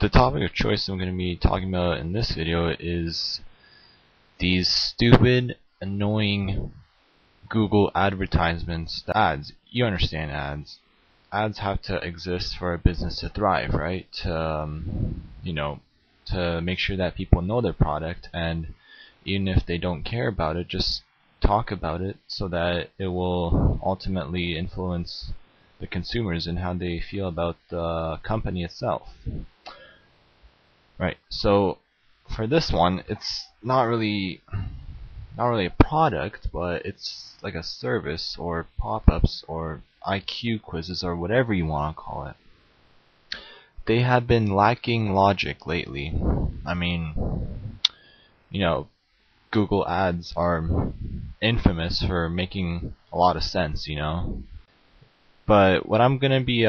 The topic of choice I'm going to be talking about in this video is these stupid, annoying Google advertisements, the ads. You understand ads. Ads have to exist for a business to thrive, right? To make sure that people know their product, and even if they don't care about it, just talk about it so that it will ultimately influence the consumers and how they feel about the company itself. Right, so for this one, it's not really a product, but it's like a service or pop-ups or IQ quizzes or whatever you want to call it. They have been lacking logic lately. I mean, Google ads are infamous for making a lot of sense, But what I'm gonna be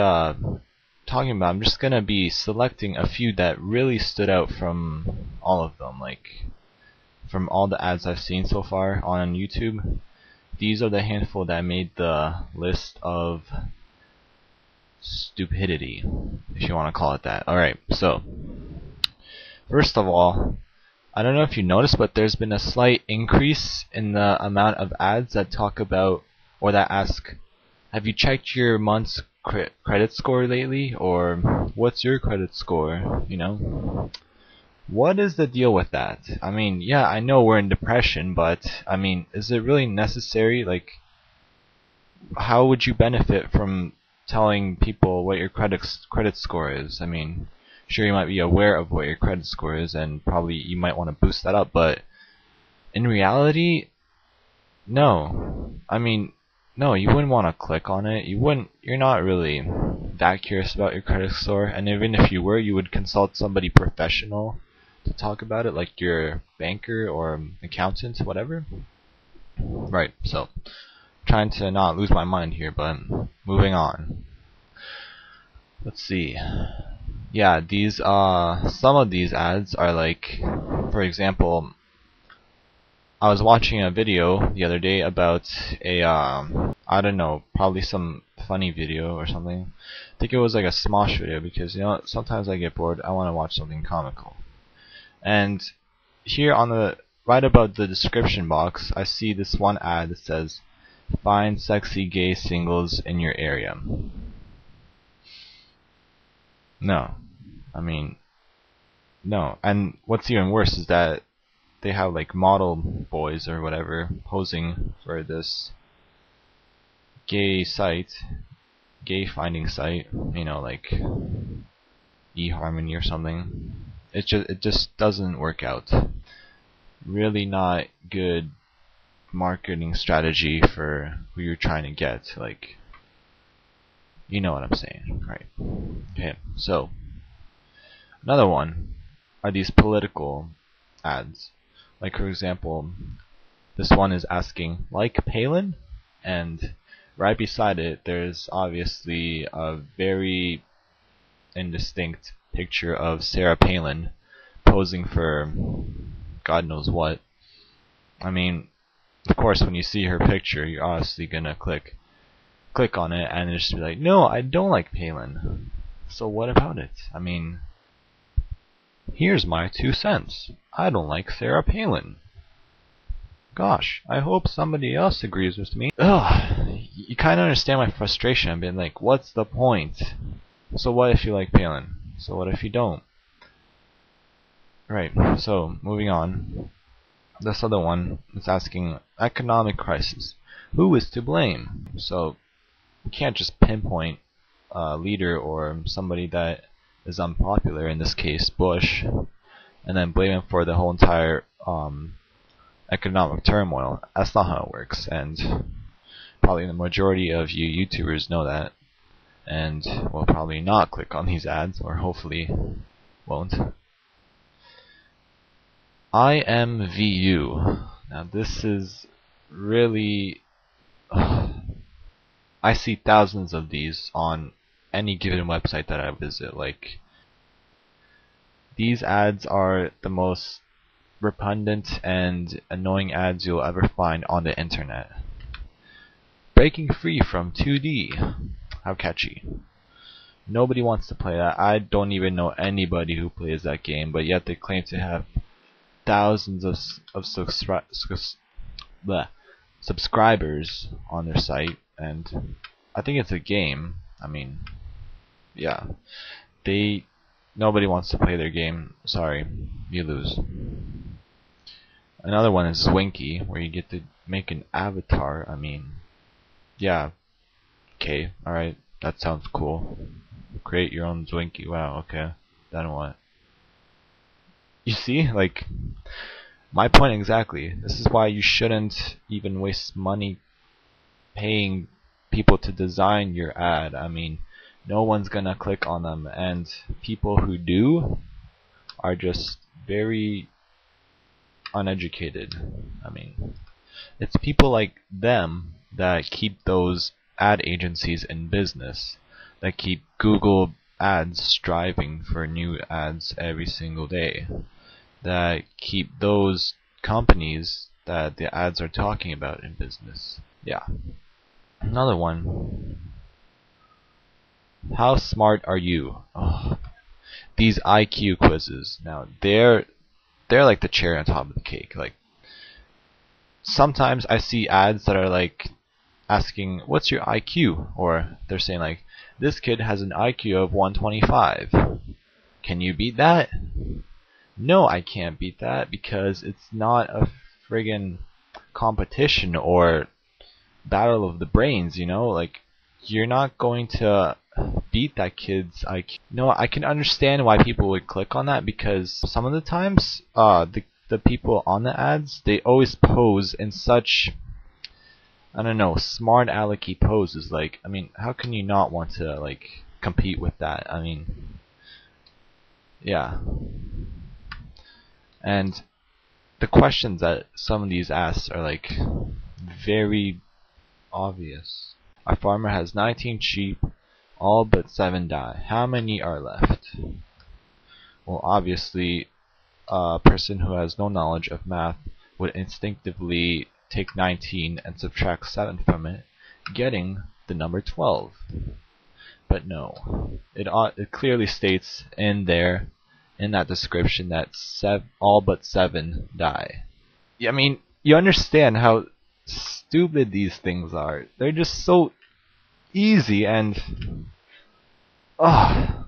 talking about, I'm just gonna be selecting a few that really stood out from all of them, like from all the ads I've seen so far on YouTube. These are the handful that made the list of stupidity, if you want to call it that. Alright, so first of all, I don't know if you noticed, but there's been a slight increase in the amount of ads that talk about or that ask, have you checked your month's credit score lately? Or what's your credit score? What is the deal with that? I mean, yeah, I know we're in depression, but I mean, is it really necessary? Like, how would you benefit from telling people what your credit score is? I mean, sure, you might be aware of what your credit score is, and probably you might want to boost that up, but in reality, no. I mean, no, you wouldn't want to click on it. You're not really that curious about your credit score, and even if you were, you would consult somebody professional to talk about it, like your banker or accountant, whatever. Right, so trying to not lose my mind here, but moving on. Let's see. Yeah, these some of these ads are like, for example, I was watching a video the other day about a I don't know, probably some funny video or something. I think it was like a Smosh video, because sometimes I get bored, I want to watch something comical. And here on the right above the description box, I see this one ad that says, find sexy gay singles in your area. No. I mean, no. And what's even worse is that they have like model boys or whatever posing for this gay site, gay finding site, like eHarmony or something. It just doesn't work out. Really not good marketing strategy for who you're trying to get. Like, you know what I'm saying, right? Okay, so another one are these political ads. Like, for example, this one is asking, like Palin? And right beside it, there's obviously a very indistinct picture of Sarah Palin posing for God knows what. I mean, of course, when you see her picture, you're obviously gonna click on it and just be like, no, I don't like Palin. So what about it? I mean, here's my 2 cents. I don't like Sarah Palin. Gosh, I hope somebody else agrees with me. Ugh, you kind of understand my frustration. I've been like, what's the point? So what if you like Palin? So what if you don't? Right, so moving on. This other one is asking, economic crisis. Who is to blame? So you can't just pinpoint a leader or somebody that is unpopular, in this case Bush, and then blame him for the whole entire economic turmoil. That's not how it works, and probably the majority of you YouTubers know that, and will probably not click on these ads, or hopefully won't. IMVU. Now this is really I see thousands of these on any given website that I visit. Like, these ads are the most repugnant and annoying ads you'll ever find on the internet. Breaking free from 2D. How catchy. Nobody wants to play that. I don't even know anybody who plays that game, but yet they claim to have thousands of subscribers on their site, and I think it's a game. I mean, yeah, nobody wants to play their game. Sorry, you lose. Another one is Zwinky, where you get to make an avatar. I mean, yeah, okay, alright, that sounds cool. Create your own Zwinky. Wow, okay. Then what? You see, like, my point exactly. This is why you shouldn't even waste money paying people to design your ad. I mean, no one's gonna click on them, and people who do are just very uneducated. I mean, it's people like them that keep those ad agencies in business, that keep Google Ads striving for new ads every single day, that keep those companies that the ads are talking about in business. Yeah. Another one. How smart are you? Oh, these IQ quizzes. Now they're like the cherry on top of the cake. Like, sometimes I see ads that are like asking, "What's your IQ?" Or they're saying like, "This kid has an IQ of 125. Can you beat that?" No, I can't beat that because it's not a friggin' competition or battle of the brains, you know? Like, you're not going to beat that kid's IQ. No, I can understand why people would click on that, because some of the times, the people on the ads, they always pose in such, I don't know, smart alecky poses. Like, I mean, how can you not want to, like, compete with that? I mean, yeah. And the questions that some of these ask are, like, very obvious. A farmer has 19 sheep, all but 7 die. How many are left? Well, obviously, a person who has no knowledge of math would instinctively take 19 and subtract 7 from it, getting the number 12. But no, it clearly states in that description that all but 7 die. I mean, you understand how stupid these things are. They're just so easy, and are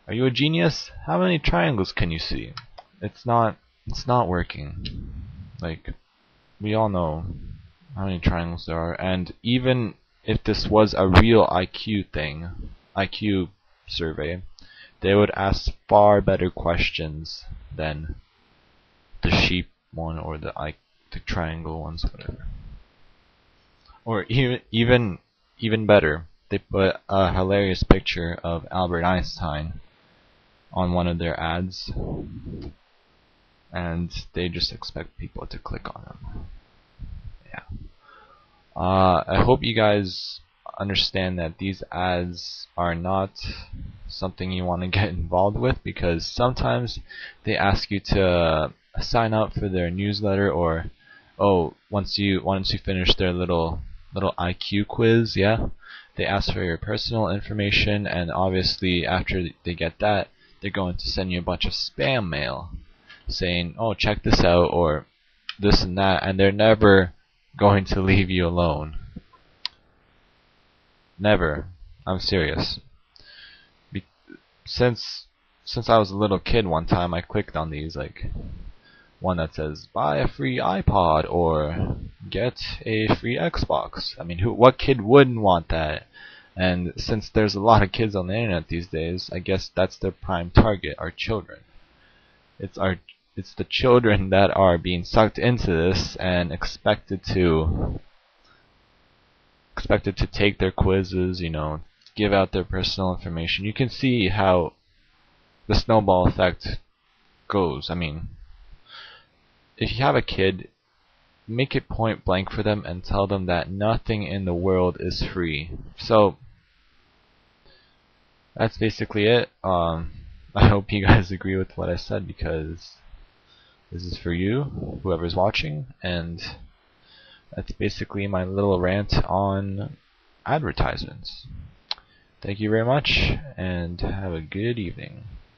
you a genius? How many triangles can you see? It's not working. Like, we all know how many triangles there are, and even if this was a real IQ survey, they would ask far better questions than the sheep one or the triangle ones, whatever. Or even better, they put a hilarious picture of Albert Einstein on one of their ads, and they just expect people to click on them. Yeah. I hope you guys understand that these ads are not something you want to get involved with, because sometimes they ask you to sign up for their newsletter, or once you finish their little IQ quiz, yeah, they ask for your personal information, and obviously after they get that, they're going to send you a bunch of spam mail saying, "Oh, check this out," or this and that, and they're never going to leave you alone. Never. I'm serious. Since I was a little kid, one time I clicked on these, like one that says buy a free iPod or get a free Xbox. I mean, what kid wouldn't want that? And since there's a lot of kids on the internet these days, I guess that's their prime target, our children. It's the children that are being sucked into this and expected to take their quizzes, you know, give out their personal information. You can see how the snowball effect goes. I mean, if you have a kid, make it point blank for them and tell them that nothing in the world is free. So that's basically it. I hope you guys agree with what I said, because this is for you, whoever's watching, and that's basically my little rant on advertisements. Thank you very much, and have a good evening.